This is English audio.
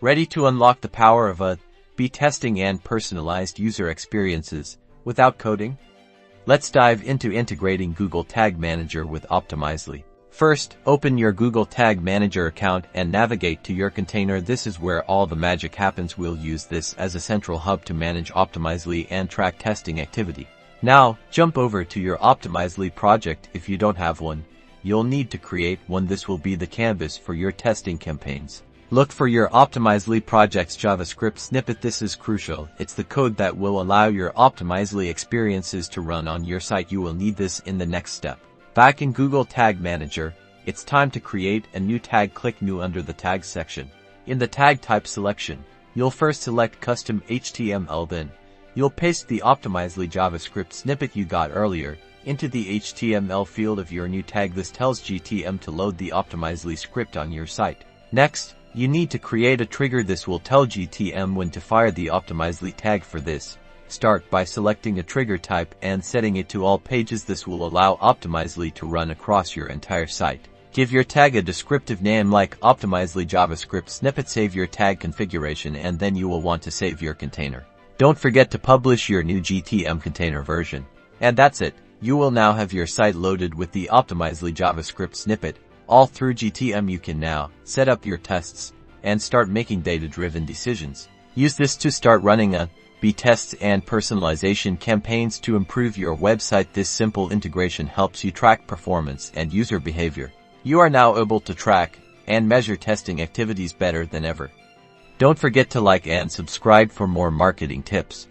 Ready to unlock the power of A/B testing and personalized user experiences without coding? Let's dive into integrating Google Tag Manager with Optimizr. First, open your Google Tag Manager account and navigate to your container. This is where all the magic happens. We'll use this as a central hub to manage Optimizr and track testing activity. Now, jump over to your Optimizr project. If you don't have one, you'll need to create one. This will be the canvas for your testing campaigns. Look for your Optimizr project's JavaScript snippet. This is crucial. It's the code that will allow your Optimizr experiences to run on your site. You will need this in the next step. Back in Google Tag Manager, it's time to create a new tag. Click New under the Tags section. In the tag type selection, you'll first select Custom HTML. Then, you'll paste the Optimizr JavaScript snippet you got earlier into the HTML field of your new tag. This tells GTM to load the Optimizr script on your site. Next, you need to create a trigger. This will tell GTM when to fire the Optimizr tag. For this, start by selecting a trigger type and setting it to all pages. This will allow Optimizr to run across your entire site. Give your tag a descriptive name like Optimizr JavaScript snippet. Save your tag configuration and then you will want to save your container. Don't forget to publish your new GTM container version. And that's it. You will now have your site loaded with the Optimizr JavaScript snippet. All through GTM. You can now set up your tests and start making data-driven decisions. Use this to start running A/B tests and personalization campaigns to improve your website. This simple integration helps you track performance and user behavior. You are now able to track and measure testing activities better than ever. Don't forget to like and subscribe for more marketing tips.